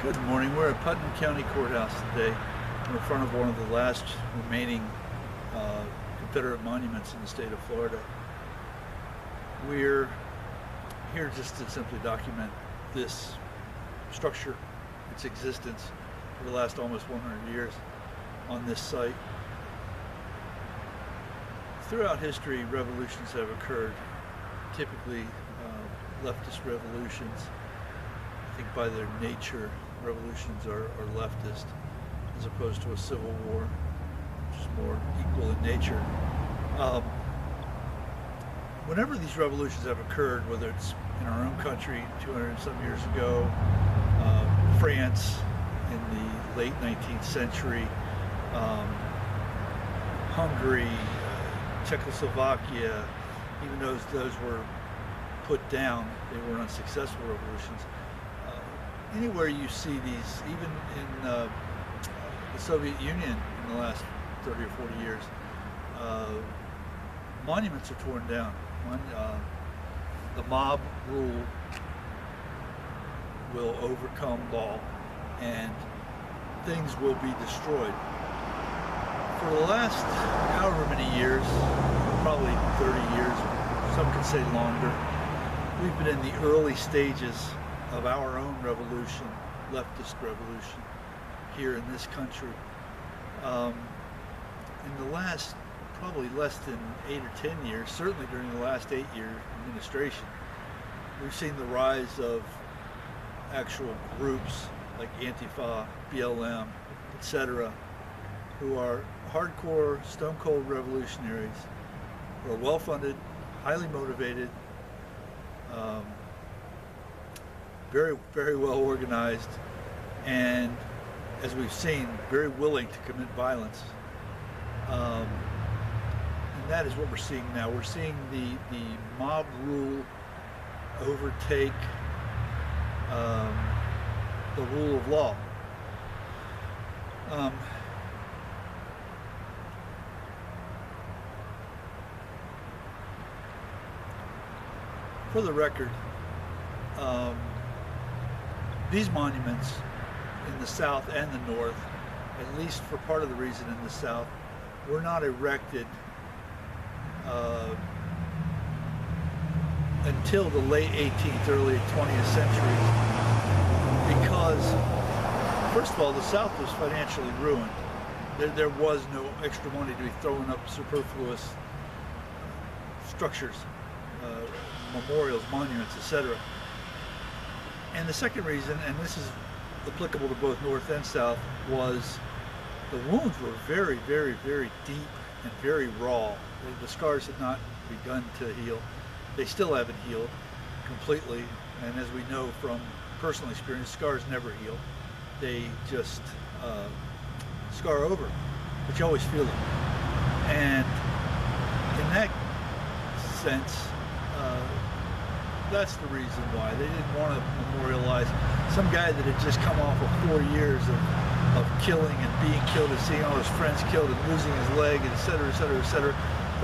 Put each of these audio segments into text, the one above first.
Good morning. We're at Putnam County Courthouse today. We're in front of one of the last remaining Confederate monuments in the state of Florida. We're here just to simply document this structure, its existence for the last almost 100 years on this site. Throughout history, revolutions have occurred, typically leftist revolutions. I think by their nature, revolutions are leftist as opposed to a civil war, which is more equal in nature. Whenever these revolutions have occurred, whether it's in our own country 200 and some years ago, France in the late 19th century, Hungary, Czechoslovakia, even though those were put down, they were unsuccessful revolutions. Anywhere you see these, even in the Soviet Union in the last 30 or 40 years, monuments are torn down. The mob rule will overcome law and things will be destroyed. For the last however many years, probably 30 years, some could say longer, we've been in the early stages of our own revolution, leftist revolution, here in this country. In the last probably less than 8 or 10 years, certainly during the last 8-year administration, we've seen the rise of actual groups like Antifa, BLM, etc., who are hardcore, stone-cold revolutionaries, who are well-funded, highly motivated, very, very well organized, and as we've seen, very willing to commit violence. And that is what we're seeing now. We're seeing the mob rule overtake the rule of law. For the record, these monuments in the South and the North, at least for part of the reason in the South, were not erected until the late 18th, early 20th century, because, first of all, the South was financially ruined. There was no extra money to be thrown up superfluous structures, memorials, monuments, etc. And the second reason, and this is applicable to both North and South, was the wounds were very, very, very deep and very raw. The scars had not begun to heal. They still haven't healed completely, and as we know from personal experience, scars never heal. They just scar over, but you always feel them. And in that sense, that's the reason why. They didn't want to memorialize some guy that had just come off of 4 years of killing and being killed and seeing all his friends killed and losing his leg, and et cetera, et cetera, et cetera.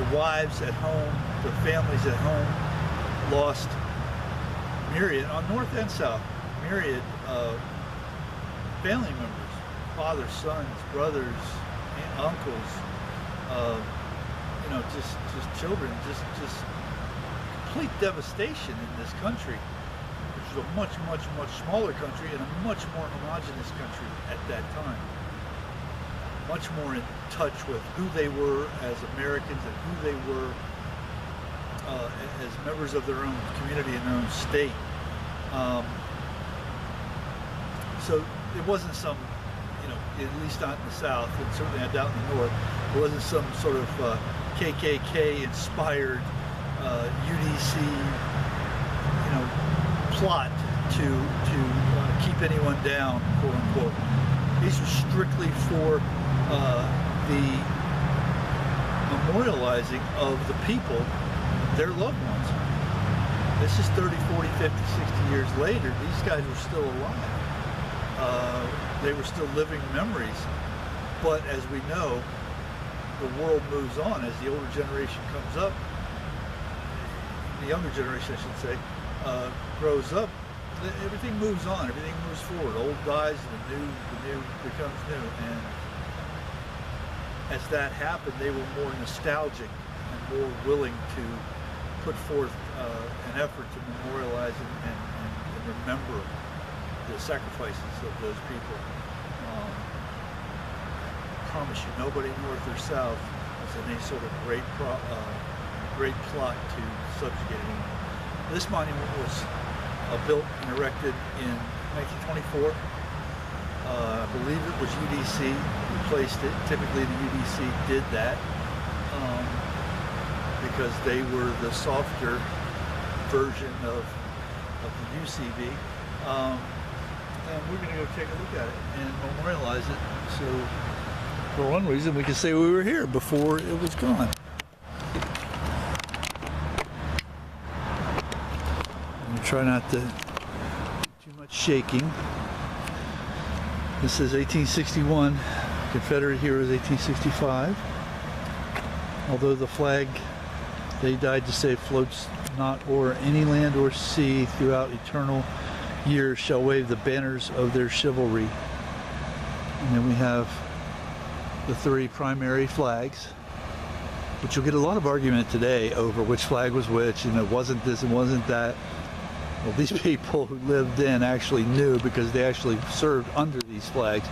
The wives at home, the families at home lost myriad, on North and South, myriad family members, fathers, sons, brothers, uncles, just children, just complete devastation in this country, which is a much, much, much smaller country and a much more homogenous country at that time. Much more in touch with who they were as Americans and who they were as members of their own community and their own state. So it wasn't some, at least not in the South, and certainly not down in the North, it wasn't some sort of KKK-inspired UDC, plot to keep anyone down, quote unquote. These were strictly for the memorializing of the people, their loved ones. This is 30, 40, 50, 60 years later. These guys were still alive. They were still living memories. But as we know, the world moves on. As the older generation comes up, the younger generation, I should say, grows up, everything moves on, everything moves forward. Old dies and the new becomes new. And as that happened, they were more nostalgic and more willing to put forth an effort to memorialize and remember the sacrifices of those people. I promise you, nobody north or south was in any sort of great plot to subjugate anyone. This monument was built and erected in 1924. I believe it was UDC who placed it. Typically the UDC did that because they were the softer version of the UCB. And we're going to go take a look at it and memorialize it. So for one reason, we can say we were here before it was gone. Try not to do too much shaking. This says 1861, Confederate heroes 1865. Although the flag they died to save floats not o'er any land or sea throughout eternal years shall wave the banners of their chivalry. And then we have the three primary flags, which you'll get a lot of argument today over which flag was which, and it wasn't this, it wasn't that. Well, these people who lived in actually knew because they actually served under these flags.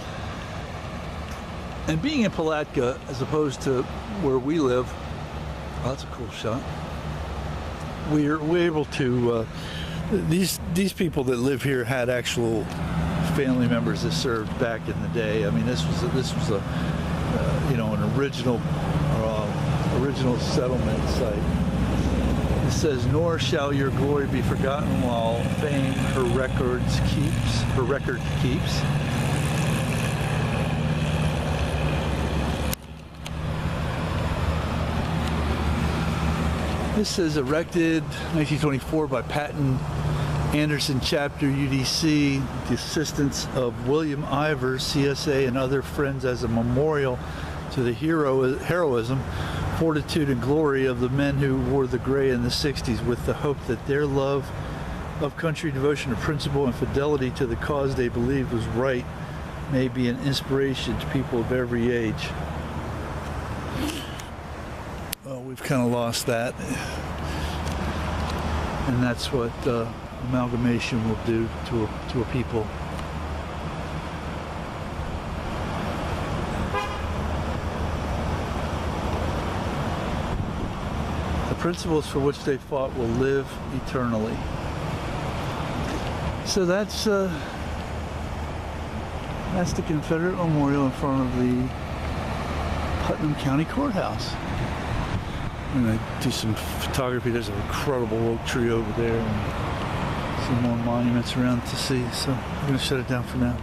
And being in Palatka, as opposed to where we live, oh, that's a cool shot. We're able to, these people that live here had actual family members that served back in the day. I mean, this was a you know, an original settlement site. It says, "Nor shall your glory be forgotten while fame her record keeps." This says erected 1924 by Patton Anderson Chapter UDC, with the assistance of William Ivers, CSA, and other friends as a memorial to the heroism, fortitude, and glory of the men who wore the gray in the 60s, with the hope that their love of country, devotion to principle, and fidelity to the cause they believed was right may be an inspiration to people of every age. Well, we've kind of lost that, and that's what amalgamation will do to a people. The principles for which they fought will live eternally. So that's the Confederate Memorial in front of the Putnam County Courthouse. I'm going to do some photography. There's an incredible oak tree over there, and some more monuments around to see. So I'm going to shut it down for now.